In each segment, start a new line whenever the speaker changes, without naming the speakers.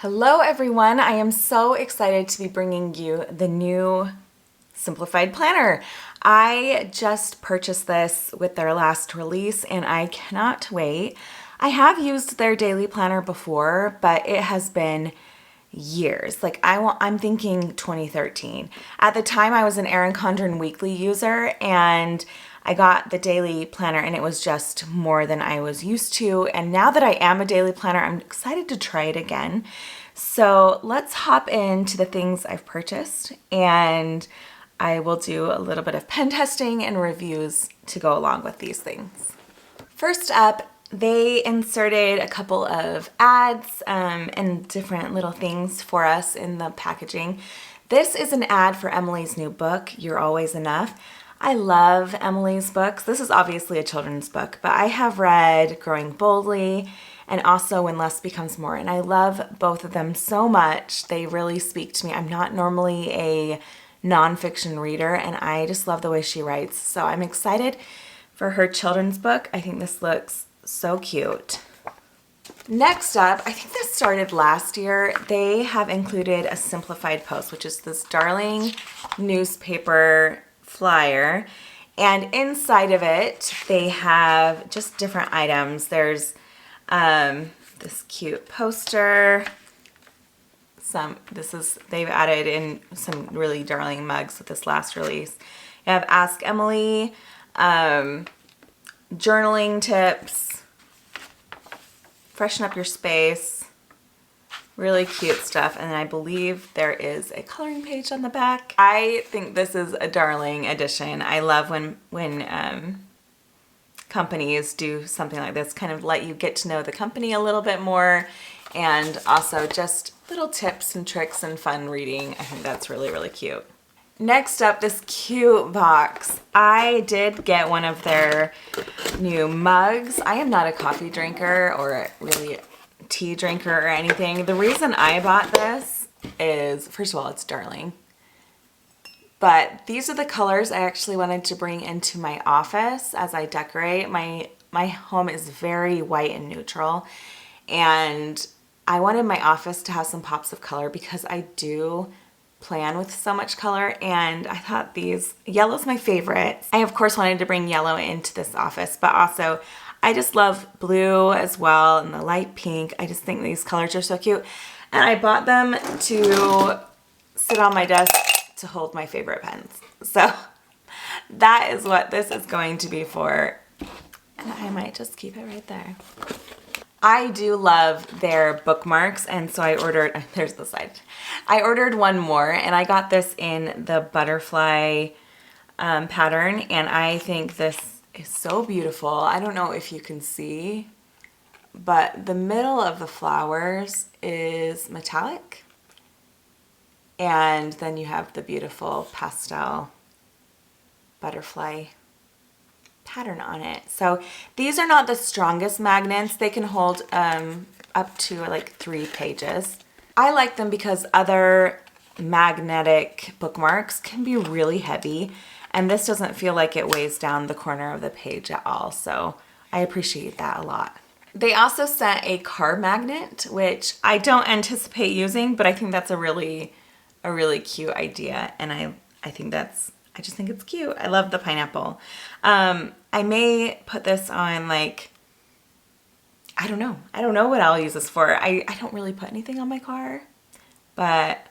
Hello everyone, I am so excited to be bringing you the new Simplified Planner. I just purchased this with their last release and I cannot wait. I have used their daily planner before, but it has been years. I'm thinking 2013. At the time I was an Erin Condren weekly user and I got the daily planner and it was just more than I was used to. And now that I am a daily planner, I'm excited to try it again. So let's hop into the things I've purchased and I will do a little bit of pen testing and reviews to go along with these things. First up, they inserted a couple of ads and different little things for us in the packaging. This is an ad for Emily's new book, You're Always Enough. I love Emily's books. This is obviously a children's book, but I have read Growing Boldly and also When Less Becomes More, and I love both of them so much. They really speak to me. I'm not normally a nonfiction reader, and I just love the way she writes. So I'm excited for her children's book. I think this looks so cute. Next up, I think this started last year, they have included a Simplified Post, which is this darling newspaper flyer, and inside of it they have just different items. There's this cute poster. They've added in some really darling mugs with this last release. You have Ask Emily, journaling tips, freshen up your space. Really cute stuff, and I believe there is a coloring page on the back. I think this is a darling addition. I love when companies do something like this, kind of let you get to know the company a little bit more, and also just little tips and tricks and fun reading. I think that's really, really cute. Next up, this cute box. I did get one of their new mugs. I am not a coffee drinker or really tea drinker or anything. The reason I bought this is, first of all, it's darling. But these are the colors I actually wanted to bring into my office as I decorate. My home is very white and neutral, and I wanted my office to have some pops of color because I do plan with so much color, and I thought yellow's my favorite. I of course wanted to bring yellow into this office, but also I just love blue as well and the light pink. I just think these colors are so cute. And I bought them to sit on my desk to hold my favorite pens. So that is what this is going to be for. And I might just keep it right there. I do love their bookmarks, and so I ordered, there's the side. I ordered one more, and I got this in the butterfly pattern, and I think this is so beautiful. I don't know if you can see, but the middle of the flowers is metallic, and then you have the beautiful pastel butterfly pattern on it. So these are not the strongest magnets. They can hold up to like 3 pages. I like them because other magnetic bookmarks can be really heavy, and this doesn't feel like it weighs down the corner of the page at all, so I appreciate that a lot. They also sent a car magnet, which I don't anticipate using, but I think that's a really cute idea, and I just think it's cute. I love the pineapple. I may put this on, like, I don't know what I'll use this for. I don't really put anything on my car, but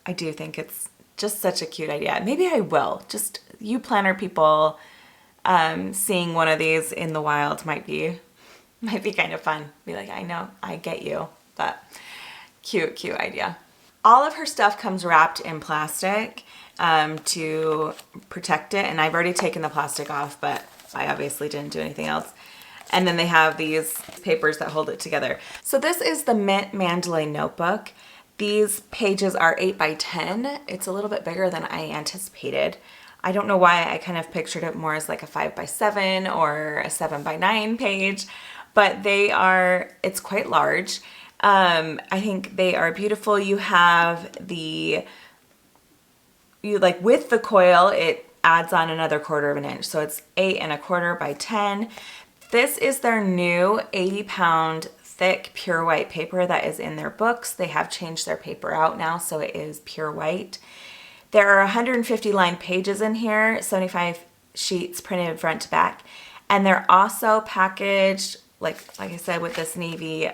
I do think it's just such a cute idea. Maybe I will. Just you planner people, seeing one of these in the wild might be kind of fun. Be like, I know, I get you, but cute idea. All of her stuff comes wrapped in plastic to protect it, and I've already taken the plastic off, but I obviously didn't do anything else. And then they have these papers that hold it together. So this is the Mint Mandalay notebook. These pages are 8 by 10. It's a little bit bigger than I anticipated. I don't know why I kind of pictured it more as like a 5 by 7 or a 7 by 9 page, but it's quite large. I think they are beautiful. You have with the coil, it adds on another 1/4 inch. So it's 8 1/4 by 10. This is their new 80-pound thick pure white paper that is in their books. They have changed their paper out now, so it is pure white. There are 150 lined pages in here, 75 sheets printed front to back, and they're also packaged, like I said, with this navy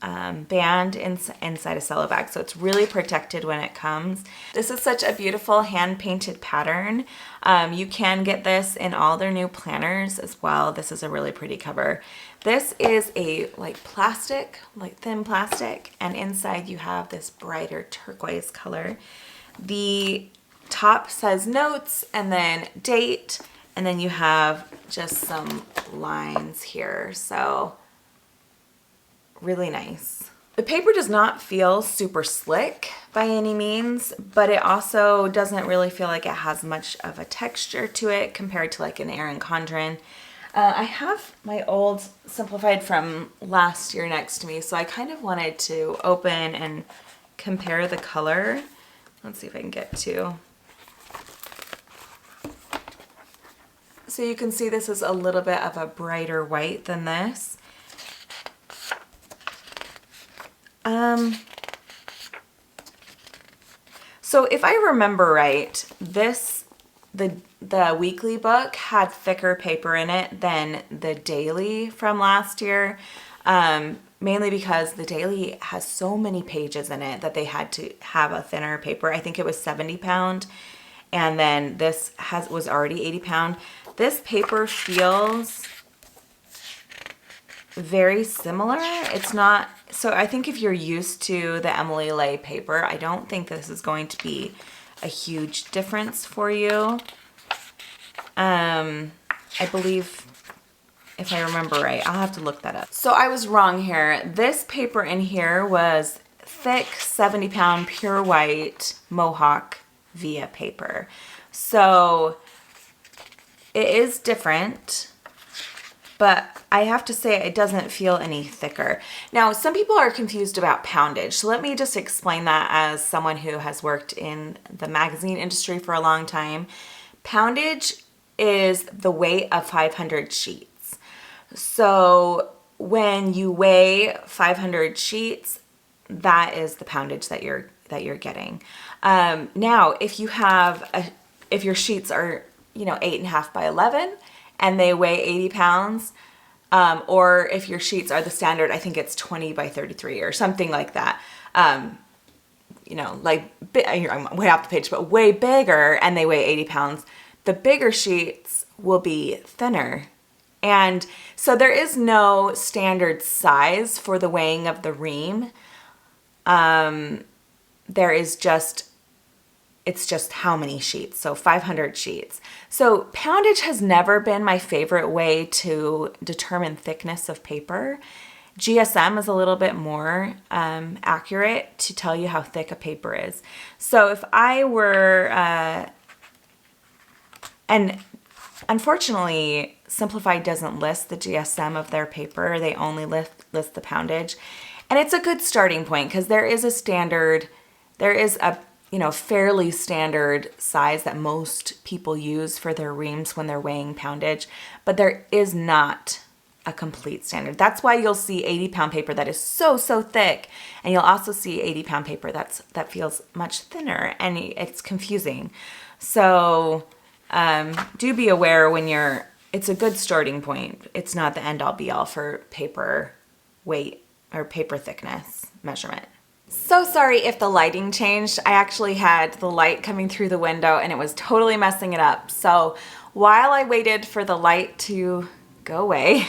band inside a cello bag, so it's really protected when it comes. This is such a beautiful hand-painted pattern. You can get this in all their new planners as well. This is a really pretty cover. This is a plastic, thin plastic, and inside you have this brighter turquoise color. The top says notes and then date, and then you have just some lines here, so really nice. The paper does not feel super slick by any means, but it also doesn't really feel like it has much of a texture to it compared to like an Erin Condren. I have my old Simplified from last year next to me, so I kind of wanted to open and compare the color. Let's see if I can get to. So you can see this is a little bit of a brighter white than this. So if I remember right, the weekly book had thicker paper in it than the daily from last year, mainly because the daily has so many pages in it that they had to have a thinner paper. I think it was 70 pound, and then this was already 80 pound. This paper feels very similar. It's not, so I think if you're used to the Emily Lay paper, I don't think this is going to be a huge difference for you. I believe, if I remember right, I'll have to look that up. So I was wrong here. This paper in here was thick 70 pound pure white Mohawk via paper. So it is different, but I have to say it doesn't feel any thicker. Now, some people are confused about poundage, so let me just explain that as someone who has worked in the magazine industry for a long time. Poundage is the weight of 500 sheets. So when you weigh 500 sheets, that is the poundage that you're getting. Now, if your sheets are 8.5 by 11 and they weigh 80 pounds, or if your sheets are the standard, I think it's 20 by 33 or something like that. I'm way off the page, but way bigger, and they weigh 80 pounds. The bigger sheets will be thinner. And so there is no standard size for the weighing of the ream. It's just how many sheets, so 500 sheets. So poundage has never been my favorite way to determine thickness of paper. GSM is a little bit more accurate to tell you how thick a paper is. So if I were, and unfortunately, Simplified doesn't list the GSM of their paper. They only list the poundage. And it's a good starting point because there is a fairly standard size that most people use for their reams when they're weighing poundage, but there is not a complete standard. That's why you'll see 80 pound paper that is so thick, and you'll also see 80 pound paper that feels much thinner, and it's confusing. So do be aware it's a good starting point. It's not the end all be all for paper weight or paper thickness measurement. So sorry if the lighting changed. I actually had the light coming through the window and it was totally messing it up. So while I waited for the light to go away,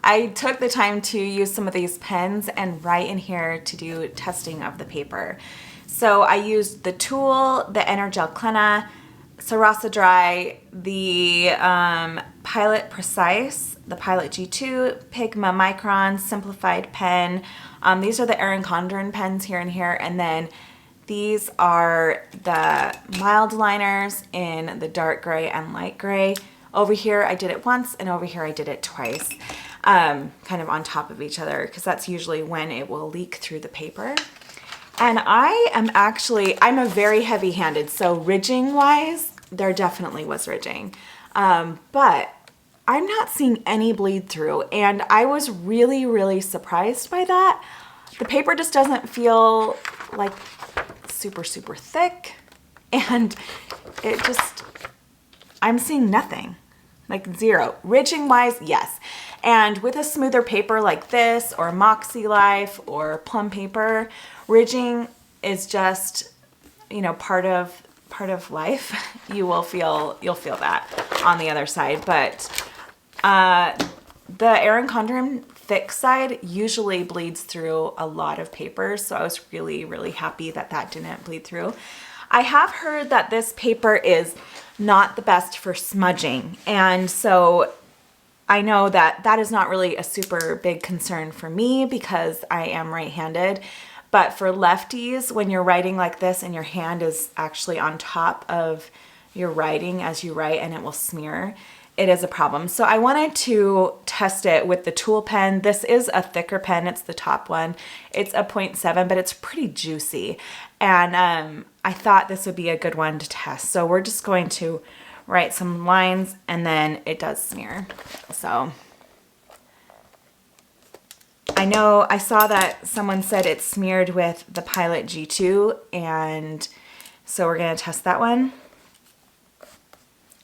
I took the time to use some of these pens and write in here to do testing of the paper. So I used the Tool, the Energel Clenna, Sarasa Dry, the Pilot Precise, the Pilot G2, Pigma Micron, Simplified pen. These are the Erin Condren pens here and here. And then these are the mild liners in the dark gray and light gray. Over here I did it once, and over here I did it twice, kind of on top of each other, because that's usually when it will leak through the paper. And I'm a very heavy-handed, so ridging wise, there definitely was ridging. But I'm not seeing any bleed through, and I was really, really surprised by that. The paper just doesn't feel like super, super thick, and it just, I'm seeing nothing, like zero. Ridging wise, yes. And with a smoother paper like this, or MakseLife, or Plum Paper, ridging is just, you know, part of life. You'll feel that on the other side. But the Erin Condren thick side usually bleeds through a lot of papers, so I was really, really happy that that didn't bleed through. I have heard that this paper is not the best for smudging, and so I know that that is not really a super big concern for me because I am right-handed. But for lefties, when you're writing like this and your hand is actually on top of your writing as you write and it will smear, it is a problem. So I wanted to test it with the tool pen. This is a thicker pen. It's the top one. It's a 0.7, but it's pretty juicy. And I thought this would be a good one to test. So we're just going to write some lines and then it does smear. So I know I saw that someone said it smeared with the Pilot G2, and so we're gonna test that one.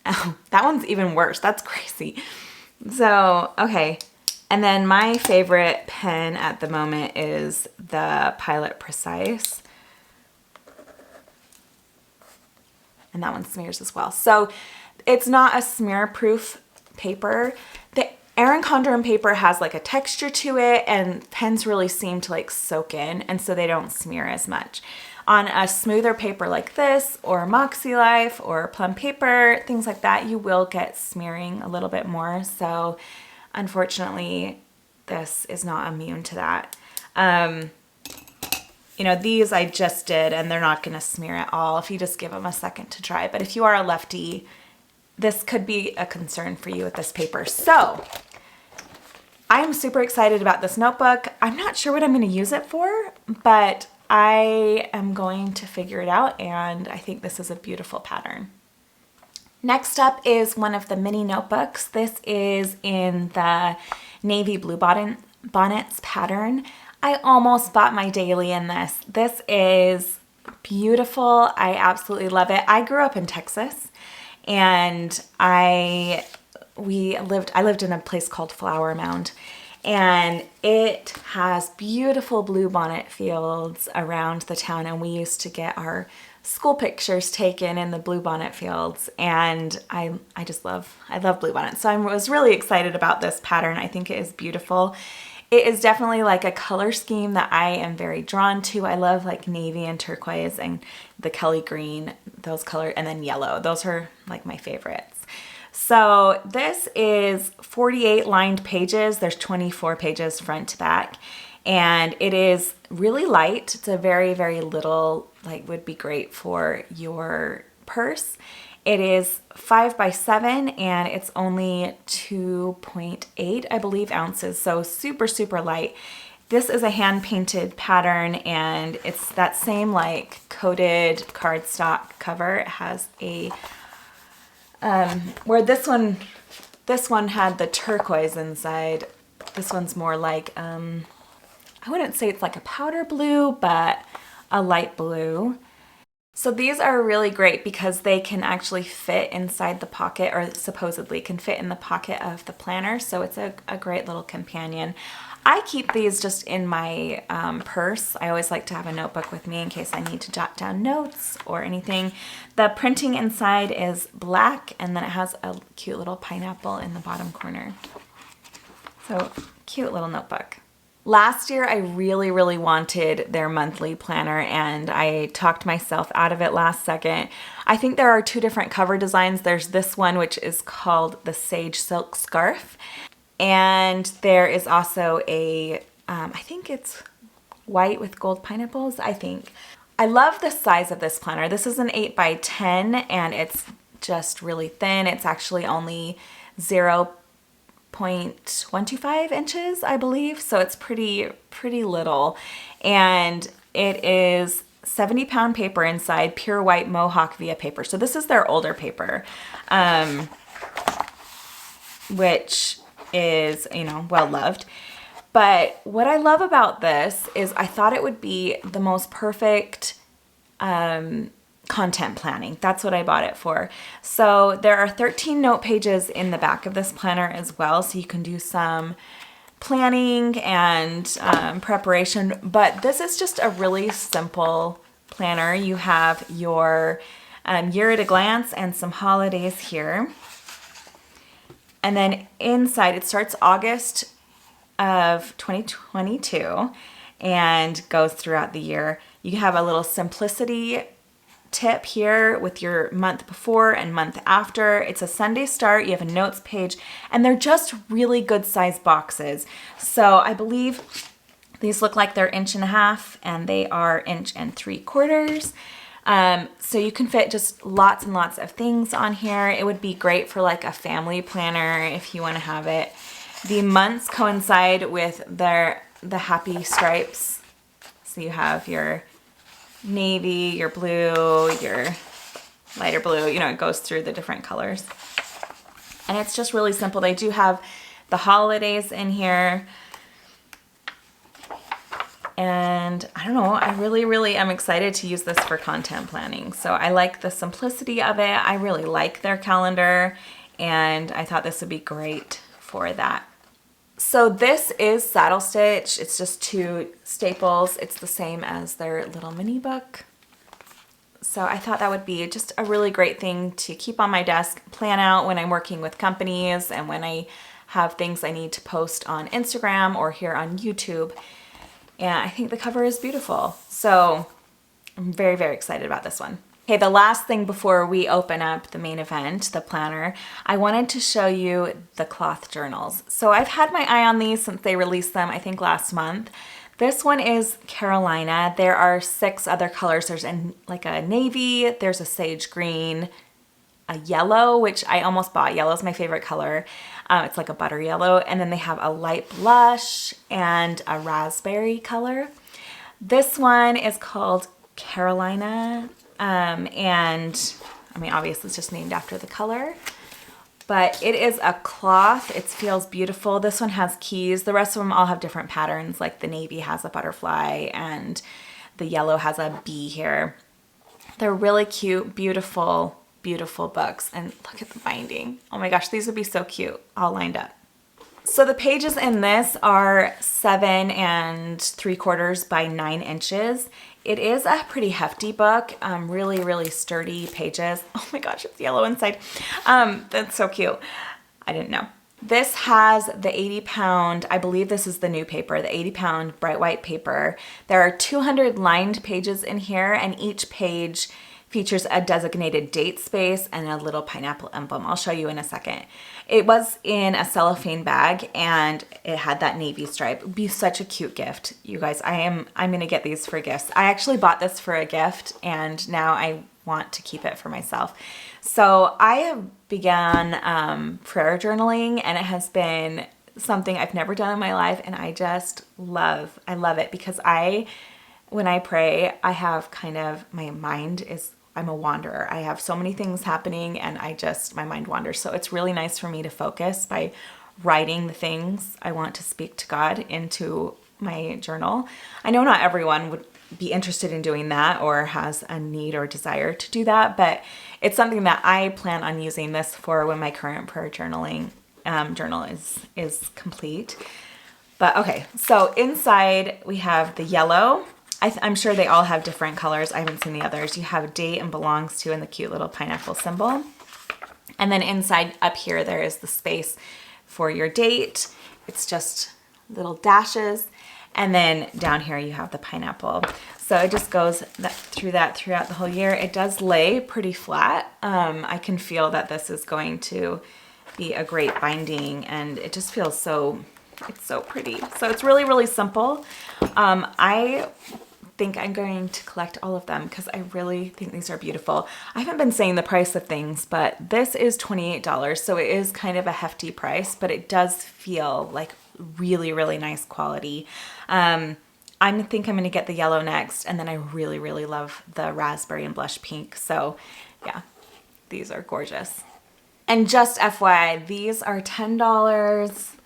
Oh, that one's even worse. That's crazy. So, okay. And then my favorite pen at the moment is the Pilot Precise. And that one smears as well. So it's not a smear-proof paper. The Erin Condren paper has like a texture to it, and pens really seem to like soak in, and so they don't smear as much. On a smoother paper like this, or MakseLife, or Plum Paper, things like that, you will get smearing a little bit more. So unfortunately, this is not immune to that. You know, these I just did, and they're not going to smear at all if you just give them a second to dry. But if you are a lefty, this could be a concern for you with this paper. So I'm super excited about this notebook. I'm not sure what I'm going to use it for, but I am going to figure it out, and I think this is a beautiful pattern. Next up is one of the mini notebooks. This is in the navy blue bonnets pattern. I almost bought my daily in this. This is beautiful. I absolutely love it. I grew up in Texas, and I lived in a place called Flower Mound, and it has beautiful blue bonnet fields around the town, and we used to get our school pictures taken in the blue bonnet fields, and I love blue bonnets. So I was really excited about this pattern. I think it is beautiful. It is definitely like a color scheme that I am very drawn to. I love like navy and turquoise and the Kelly green, those colors, and then yellow. Those are like my favorites. So this is 48 lined pages. There's 24 pages front to back, and it is really light. It's a very, very little, like would be great for your purse. It is 5 by 7, and it's only 2.8, I believe, ounces. So super, super light. This is a hand painted pattern, and it's that same like coated cardstock cover. It has a, where this one had the turquoise inside. This one's more like, I wouldn't say it's like a powder blue, but a light blue. So these are really great because they can actually fit inside the pocket, or supposedly can fit in the pocket of the planner. So it's a great little companion. I keep these just in my purse. I always like to have a notebook with me in case I need to jot down notes or anything. The printing inside is black, and then it has a cute little pineapple in the bottom corner. So cute little notebook. Last year, I really, really wanted their monthly planner, and I talked myself out of it last second. I think there are two different cover designs. There's this one, which is called the Sage Silk Scarf, and there is also a, I think it's white with gold pineapples, I think. I love the size of this planner. This is an 8 by 10, and it's just really thin. It's actually only 0.125 inches, I believe. So it's pretty little. And it is 70-pound paper inside, pure white Mohawk via paper. So this is their older paper. which is, you know, well loved. But what I love about this is I thought it would be the most perfect content planning. That's what I bought it for. So there are 13 note pages in the back of this planner as well, so you can do some planning and preparation. But this is just a really simple planner. You have your year at a glance and some holidays here. And then inside, it starts August of 2022 and goes throughout the year. You have a little simplicity tip here with your month before and month after. It's a Sunday start. You have a notes page, and they're just really good size boxes. So I believe these look like they're 1.5 inches and they are 1 3/4 inches. So you can fit just lots and lots of things on here. It would be great for like a family planner if you want to have it. The months coincide with the happy stripes. So you have your navy, your blue, your lighter blue, you know, it goes through the different colors. And it's just really simple. They do have the holidays in here. And I don't know, I really am excited to use this for content planning. So I like the simplicity of it. I really like their calendar, and I thought this would be great for that. So this is saddle stitch. It's just 2 staples. It's the same as their little mini book. So I thought that would be just a really great thing to keep on my desk, plan out when I'm working with companies and when I have things I need to post on Instagram or here on YouTube. And I think the cover is beautiful. So I'm very excited about this one. Okay, the last thing before we open up the main event, the planner, I wanted to show you the cloth journals. So I've had my eye on these since they released them, I think last month. This one is Carolina. There are 6 other colors. There's like a navy, there's a sage green, a yellow, which I almost bought. Yellow is my favorite color. It's like a butter yellow. And then they have a light blush and a raspberry color. This one is called Carolina. And I mean, obviously it's just named after the color, but it is a cloth. It feels beautiful. This one has keys. The rest of them all have different patterns. Like the navy has a butterfly and the yellow has a bee here. They're really cute, beautiful books. And look at the binding. Oh my gosh, these would be so cute all lined up. So the pages in this are 7 3/4 by 9 inches. It is a pretty hefty book, really sturdy pages. Oh my gosh, it's yellow inside. That's so cute. I didn't know. This has the 80-pound, I believe this is the new paper, the 80-pound bright white paper. There are 200 lined pages in here, and each page features a designated date space and a little pineapple emblem. I'll show you in a second. It was in a cellophane bag and it had that navy stripe. It would be such a cute gift. You guys, I'm gonna get these for gifts. I actually bought this for a gift and now I want to keep it for myself. So I have began prayer journaling, and it has been something I've never done in my life, and I just love it because when I pray, I have kind of, I'm a wanderer. I have so many things happening and my mind wanders. So it's really nice for me to focus by writing the things I want to speak to God into my journal. I know not everyone would be interested in doing that or has a need or desire to do that, but it's something that I plan on using this for when my current prayer journaling journal is complete. But okay, so inside we have the yellow. I'm sure they all have different colors. I haven't seen the others. You have date and belongs to and the cute little pineapple symbol. And then inside up here, there is the space for your date. It's just little dashes. And then down here, you have the pineapple. So it just goes throughout the whole year. It does lay pretty flat. I can feel that this is going to be a great binding, and it just feels it's so pretty. So it's really simple. I think I'm going to collect all of them because I really think these are beautiful. I haven't been saying the price of things, but this is $28, so it is kind of a hefty price, but it does feel like really nice quality. I think I'm going to get the yellow next, and then I really love the raspberry and blush pink. So yeah, these are gorgeous. And just FYI, these are $10.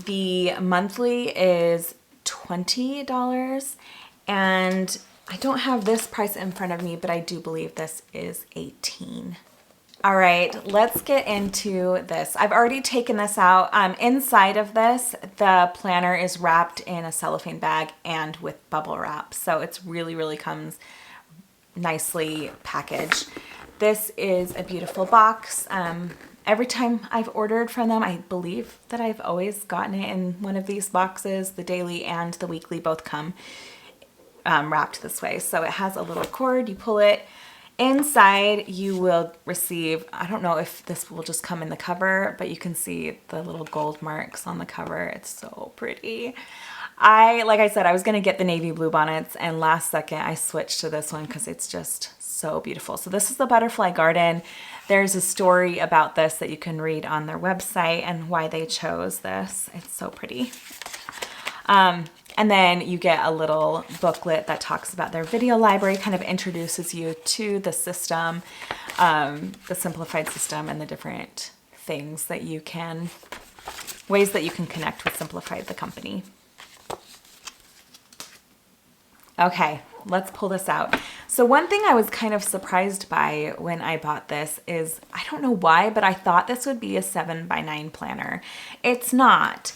The monthly is $20. And I don't have this price in front of me, but I do believe this is $18. All right, let's get into this. I've already taken this out. Inside of this, the planner is wrapped in a cellophane bag and with bubble wrap. So it's really comes nicely packaged. This is a beautiful box. Every time I've ordered from them, I believe that I've always gotten it in one of these boxes. The daily and the weekly both come wrapped this way. So it has a little cord, you pull it. Inside you will receive, I don't know if this will just come in the cover, but you can see the little gold marks on the cover. It's so pretty. Like I said, I was going to get the navy blue bonnets, and last second I switched to this one because it's just so beautiful. So this is the Butterfly Garden. There's a story about this that you can read on their website and why they chose this. It's so pretty. And then you get a little booklet that talks about their video library, kind of introduces you to the system, the simplified system, and the different things that you can, ways that you can connect with Simplified, the company. Okay, let's pull this out. So one thing I was kind of surprised by when I bought this is, I don't know why, but I thought this would be a 7x9 planner. It's not.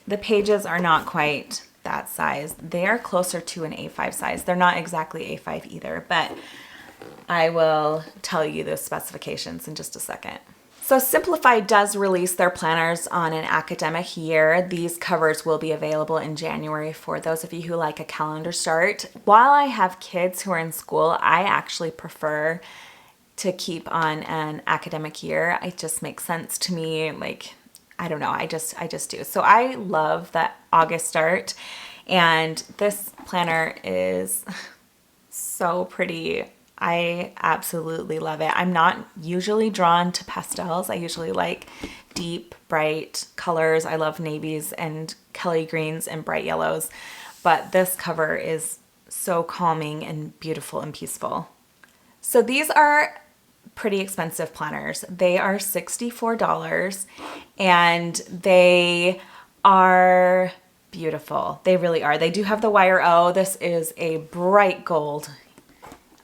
The pages are not quite that size. They are closer to an A5 size. They're not exactly A5 either, but I will tell you the specifications in just a second. So Simplified does release their planners on an academic year. These covers will be available in January for those of you who like a calendar start. While I have kids who are in school, I actually prefer to keep on an academic year. It just makes sense to me. Like, I don't know, I just do. So I love that August start, and this planner is so pretty. I absolutely love it. I'm not usually drawn to pastels. I usually like deep, bright colors. I love navies and Kelly greens and bright yellows, but this cover is so calming and beautiful and peaceful. So these are pretty expensive planners. They are $64 and they are beautiful. They really are. They do have the wire O. This is a bright gold.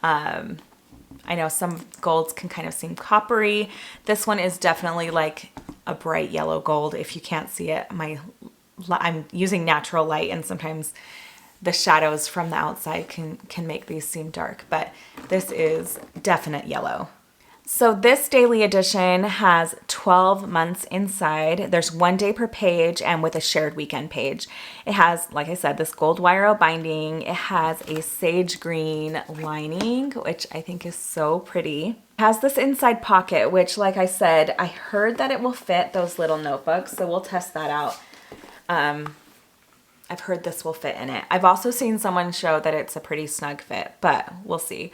I know some golds can kind of seem coppery. This one is definitely like a bright yellow gold. If you can't see it, I'm using natural light, and sometimes the shadows from the outside can make these seem dark, but this is definite yellow. So this daily edition has 12 months inside. There's 1 day per page and with a shared weekend page. It has, like I said, this gold wire binding. It has a sage green lining, which I think is so pretty. It has this inside pocket, which, like I said, I heard that it will fit those little notebooks, so we'll test that out. I've heard this will fit in it. I've also seen someone show that it's a pretty snug fit, but we'll see.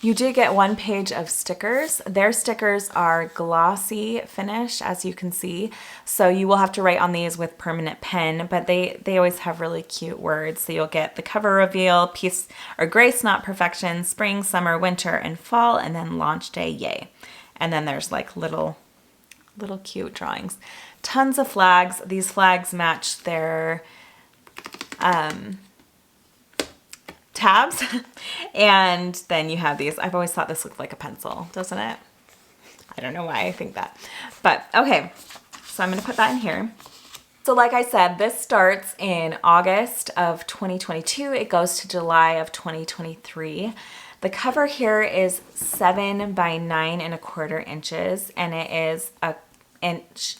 You do get 1 page of stickers. Their stickers are glossy finish, as you can see. So you will have to write on these with permanent pen, but they always have really cute words. So you'll get the cover reveal, peace or grace, not perfection, spring, summer, winter, and fall, and then launch day, yay. And then there's like little cute drawings. Tons of flags. These flags match their tabs. And then you have these. I've always thought this looked like a pencil, doesn't it? I don't know why I think that. But okay, so I'm going to put that in here. So like I said, this starts in August of 2022. It goes to July of 2023. The cover here is 7 by 9¼ inches, and it is an inch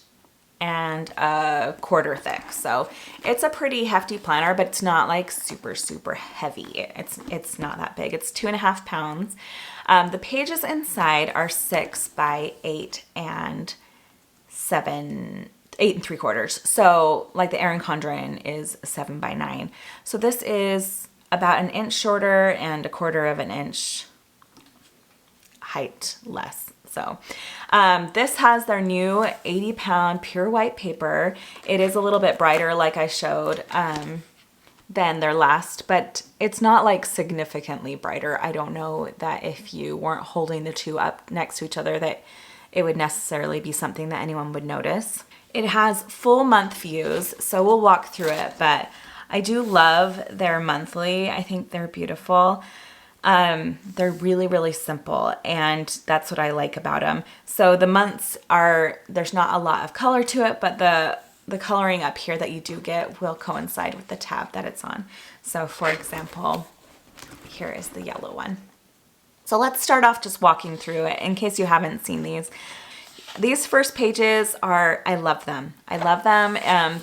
and a quarter thick. So it's a pretty hefty planner, but it's not like super heavy. It's not that big. It's 2.5 pounds. The pages inside are 6 by 8 and 8¾ So like the Erin Condren is 7 by 9. So this is about an inch shorter and 1/4 inch height less. So this has their new 80-pound pure white paper. It is a little bit brighter, like I showed. than their last, but it's not like significantly brighter. I don't know that if you weren't holding the two up next to each other that it would necessarily be something that anyone would notice. It has full month views, so we'll walk through it, but I do love their monthly. I think they're beautiful. They're really, really simple, and that's what I like about them. So the months there's not a lot of color to it, but the coloring up here that you do get will coincide with the tab that it's on. So for example, here is the yellow one. So let's start off just walking through it in case you haven't seen these. These first pages I love them. I love them.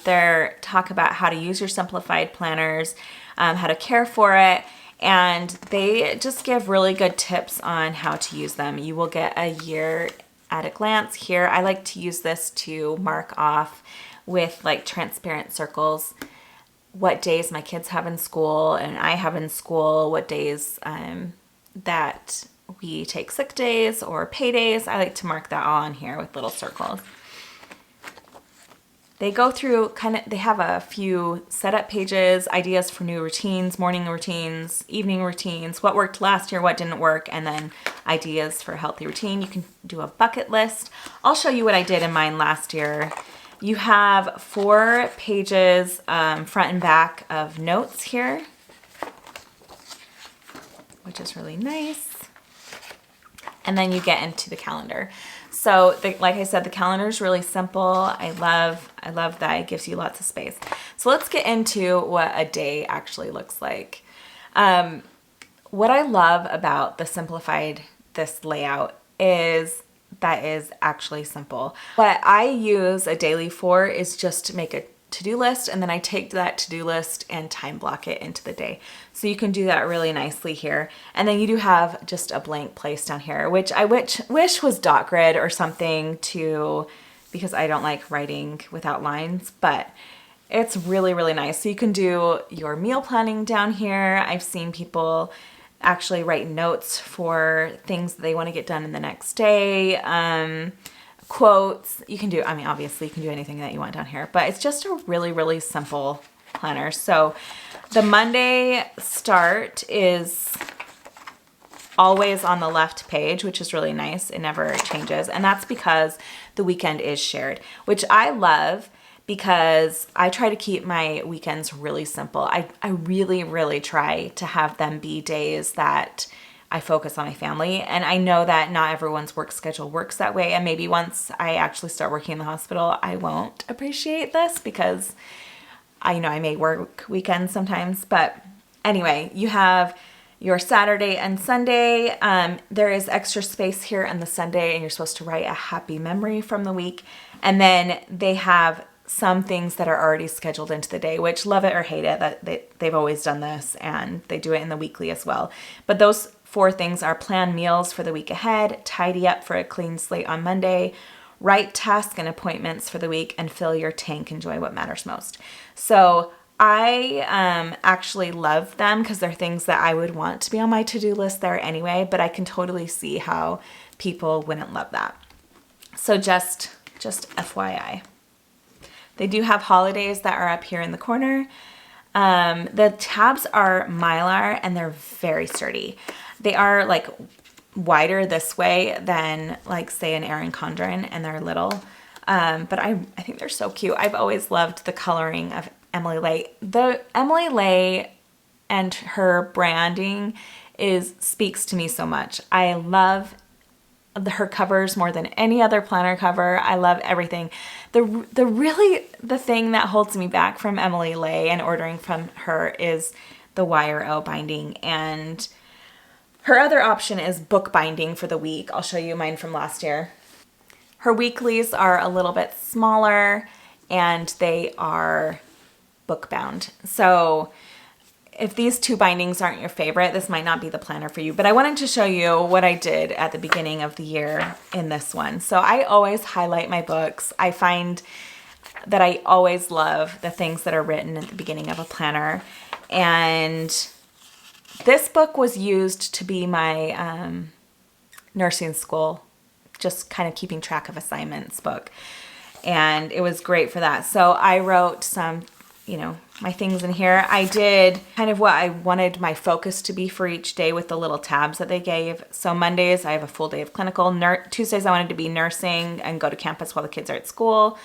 They're talk about how to use your simplified planners, how to care for it, and they just give really good tips on how to use them. You will get a year at a glance here. I like to use this to mark off with like transparent circles what days my kids have in school and I have in school, what days that we take sick days or pay days. I like to mark that all on here with little circles. They go through they have a few setup pages, ideas for new routines, morning routines, evening routines, what worked last year, what didn't work, and then ideas for a healthy routine. You can do a bucket list. I'll show you what I did in mine last year. You have 4 pages front and back of notes here, which is really nice. And then you get into the calendar. So like I said, the calendar is really simple. I love that it gives you lots of space. So let's get into what a day actually looks like. What I love about this layout is that is actually simple. What I use a daily for is just to make a to-do list, and then I take that to-do list and time block it into the day. So you can do that really nicely here. And then you do have just a blank place down here, which I wish was dot grid or something because I don't like writing without lines, but it's really, really nice. So you can do your meal planning down here. I've seen people actually write notes for things that they want to get done in the next day. Quotes. You can do, obviously you can do anything that you want down here, but it's just a really, really simple planner. So the Monday start is always on the left page, which is really nice. It never changes. And that's because the weekend is shared, which I love because I try to keep my weekends really simple. I really, really try to have them be days that I focus on my family. And I know that not everyone's work schedule works that way. And maybe once I actually start working in the hospital, I won't appreciate this because I may work weekends sometimes. But anyway, you have your Saturday and Sunday. There is extra space here on the Sunday, and you're supposed to write a happy memory from the week. And then they have some things that are already scheduled into the day, which love it or hate it, that they've always done this, and they do it in the weekly as well. But those 4 things are plan meals for the week ahead, tidy up for a clean slate on Monday, write tasks and appointments for the week, and fill your tank, enjoy what matters most. So I actually love them because they're things that I would want to be on my to-do list there anyway, but I can totally see how people wouldn't love that. So just FYI. They do have holidays that are up here in the corner. The tabs are Mylar and they're very sturdy. They are like wider this way than like say an Erin Condren, and they're little. But I think they're so cute. I've always loved the coloring of Emily Lay. The Emily Lay and her branding speaks to me so much. I love her covers more than any other planner cover. I love everything. The thing that holds me back from Emily Lay and ordering from her is the YRL binding, and her other option is book binding for the week. I'll show you mine from last year. Her weeklies are a little bit smaller and they are book bound. So if these 2 bindings aren't your favorite, this might not be the planner for you, but I wanted to show you what I did at the beginning of the year in this one. So I always highlight my books. I find that I always love the things that are written at the beginning of a planner. And this book was used to be my nursing school, just kind of keeping track of assignments book. And it was great for that. So I wrote some you know, my things in here. I did kind of what I wanted my focus to be for each day with the little tabs that they gave. So Mondays, I have a full day of clinical. Tuesdays, I wanted to be nursing and go to campus while the kids are at school.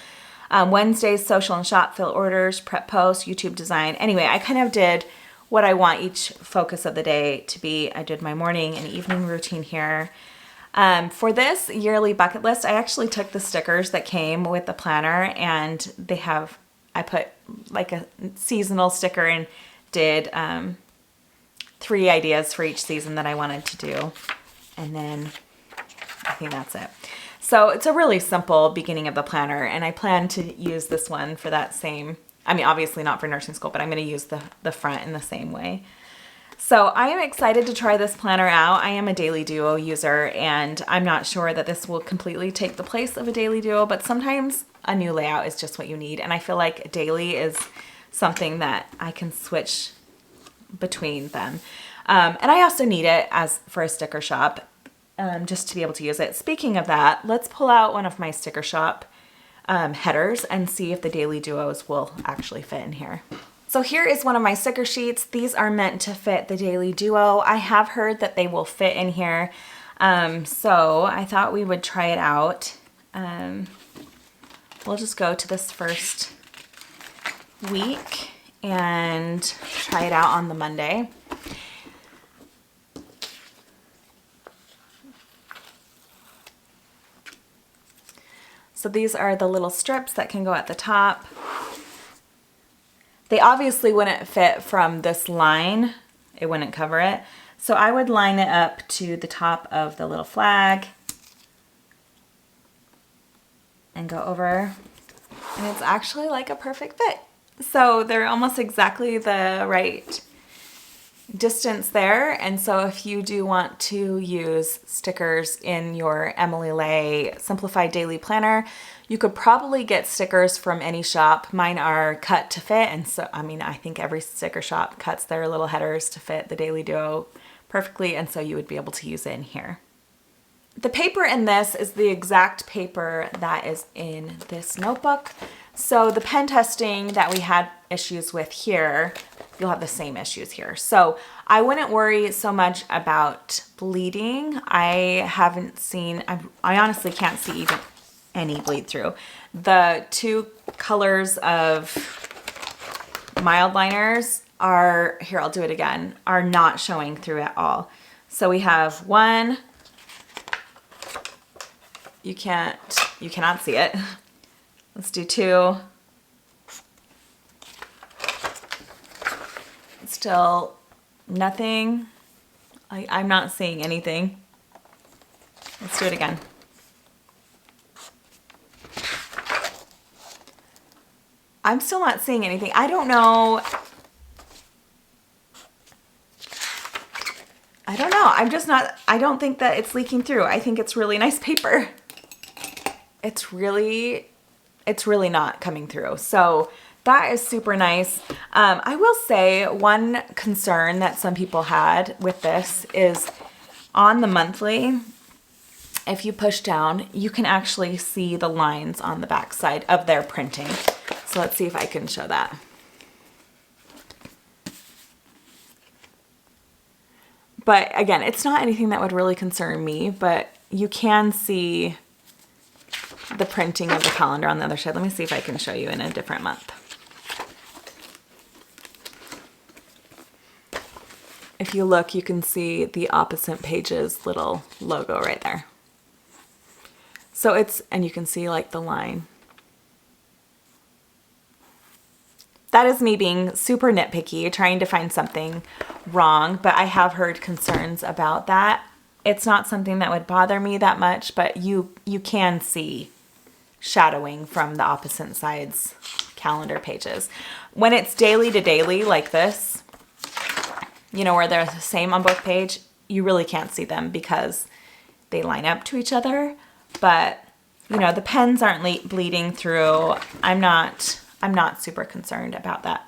Wednesdays, social and shop, fill orders, prep posts, YouTube design. Anyway, I kind of did what I want each focus of the day to be. I did my morning and evening routine here. For this yearly bucket list, I actually took the stickers that came with the planner, and they have, I put like a seasonal sticker and did 3 ideas for each season that I wanted to do. And then I think that's it. So it's a really simple beginning of the planner, and I plan to use this one for that same, I mean, obviously not for nursing school, but I'm going to use the front in the same way. So I am excited to try this planner out. I am a Daily Duo user, and I'm not sure that this will completely take the place of a Daily Duo, but sometimes a new layout is just what you need. And I feel like daily is something that I can switch between them. And I also need it as for a sticker shop, just to be able to use it. Speaking of that, let's pull out one of my sticker shop headers and see if the Daily Duos will actually fit in here. So here is one of my sticker sheets. These are meant to fit the Daily Duo. I have heard that they will fit in here. So I thought we would try it out. We'll just go to this first week and try it out on the Monday. So these are the little strips that can go at the top. They obviously wouldn't fit from this line. It wouldn't cover it. So I would line it up to the top of the little flag and go over. And it's actually like a perfect fit. So they're almost exactly the right distance there. And so if you do want to use stickers in your Emily Lay Simplified Daily Planner, you could probably get stickers from any shop. Mine are cut to fit, and so I mean I think every sticker shop cuts their little headers to fit the Daily Duo perfectly, and so you would be able to use it in here. The paper in this is the exact paper that is in this notebook. So the pen testing that we had issues with here, you'll have the same issues here. So I wouldn't worry so much about bleeding. I haven't seen, I honestly can't see even any bleed through. The 2 colors of mild liners are, here I'll do it again, are not showing through at all. So we have 1, you cannot see it. Let's do 2. Still nothing. I'm not seeing anything. Let's do it again. I'm still not seeing anything. I don't know. I'm just not, I don't think that it's leaking through. I think it's really nice paper. It's really not coming through. So that is super nice. I will say one concern that some people had with this is on the monthly, if you push down, you can actually see the lines on the back side of their printing. So let's see if I can show that. But again, it's not anything that would really concern me, but you can see the printing of the calendar on the other side. Let me see if I can show you in a different month. If you look, you can see the opposite page's little logo right there. So it's, and you can see like the line. That is me being super nitpicky, trying to find something wrong, but I have heard concerns about that. It's not something that would bother me that much, but you can see shadowing from the opposite sides calendar pages. When it's daily to daily like this, you know, where they're the same on both pages, you really can't see them because they line up to each other. But, you know, the pens aren't bleeding through. I'm not super concerned about that.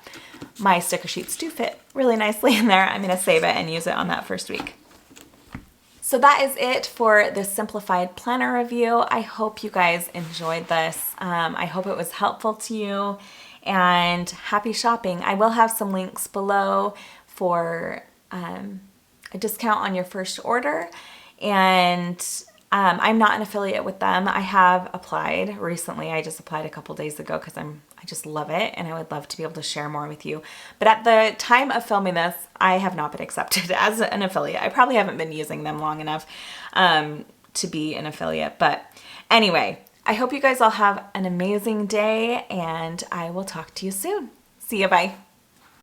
My sticker sheets do fit really nicely in there. I'm going to save it and use it on that first week. So that is it for this Simplified Planner review. I hope you guys enjoyed this. I hope it was helpful to you. and happy shopping. I will have some links below for a discount on your first order, and I'm not an affiliate with them. I have applied recently. I just applied a couple days ago because I just love it and I would love to be able to share more with you. But at the time of filming this, I have not been accepted as an affiliate. I probably haven't been using them long enough to be an affiliate. But anyway, I hope you guys all have an amazing day, and I will talk to you soon. See you, bye.